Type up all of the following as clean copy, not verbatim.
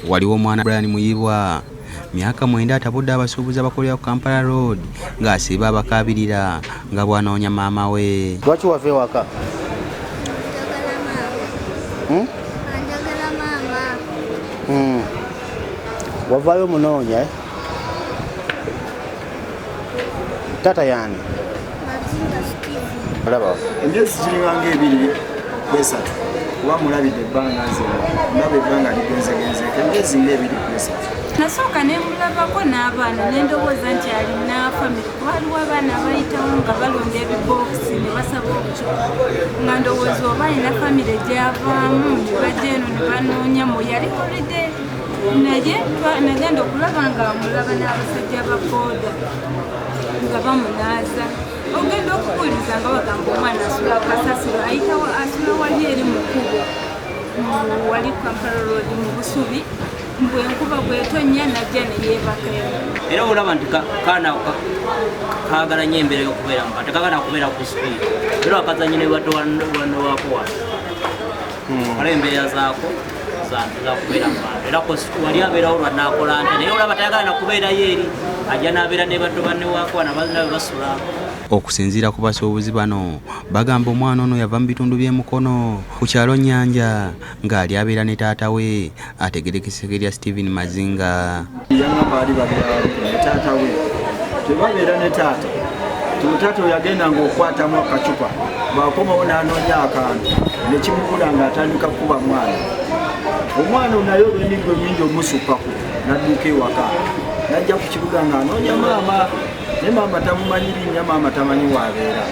waliwo omwana Brian Muyibwa myaka 9 atabudde abasuubuzi abakolera ku Kampala Road ng'asiiba abakabirira nga bw'anoonya maama we. Lwaki wava ewaka? Njagala maama. Wavaayo munoonya eh? Tata yani? Mazinga Steve. Olaba emyezi giringanga 2-3 kuba mulabidde ebbanga nzima ndaba ebbanga ligenzegenzeka emyezi nga 2-3. Nasooka ne mulabako n'abaana ne ndowooza nti alina famire kuba waliwo abaana abayitawo nga balonda ebibokisi ne basaba obucupa nga ndowooza oba alina famire gy'avaamu ne bajja eno ne banoonya mu yali holiday naye nagenda okulaba nga mulaba n'abasajja ba booda nga bamunaaza ogenda okubuuliza nga bagamba omwana asula kasasiro ayitawo asula wali eri mu kkubo wali Kampala Road mu busubi bwenkuba bwetonnya najja ne yeebakayo era olaba nti kaana kaagala nnyo embeera y'okubeera mu kati kaagala kubeera ku sipiidi era wakazanyi ne badde wano waako wano wala embeera zaako zakubeera mu bantu era wali abeerawo lwanaakola nti naye olaba tayagala nakubeerayo eri ajja n'abeera ne badde banne waako wano nabe basulaako. Okusinziira ku basuubuzi bano bagamba omwana ono yava mu bitundu by'emukono ku kyalo Nyanja ng'ali abeera ne taata we ategerekeseke lya Stephen Mazinga. Yangamba ali babeera ne taata we tebabeera ne taata taata oyo yagendanga okwatamu akacupa bwakomawo n'anoonya akantu nekimubula ng'atandika kuba omwana naye olw'endigo mingi omusukkako n'adduuka ewaka n'ajja ku kibuga ng'anoonya maama ne maama tamumanyi linnya maama tamanyi waabeera.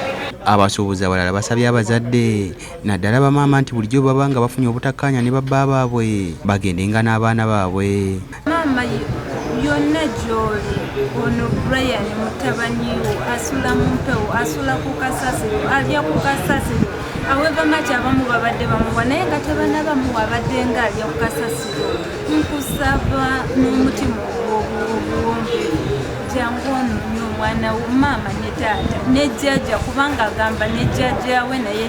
Abasuubuzi abalala basabye abazadde naddala bamaama nti bulijjo baba nga bafunye obutakkaanya ne babba baabwe bagendenga n'abaana baabwe. maama yonna gy'oli ono Brian mutabanyiwo asula mu mpewo asula ku kasasiro alya ku kasasiro aweva maki abamu babadde bamuwa naye nga tebanabamu abadde nga alya ku kasasiro nkusaba n'omutima obuwombeefu jangu onoonya omwana wo maama ne taata ne jjajja kubanga agamba ne jjajja we naye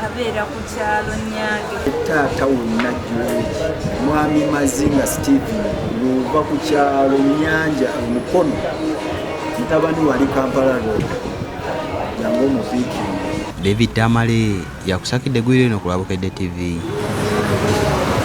abeera ku kyalo Nyange. Taata wonna gy'oli mwami Mazinga Stephen ng'ova ku kyalo Nyanja emukono mutabani wali Kampala Road jangu omufiikire. David Tamale yakusakidde gwireno ku Lwabukedde TV.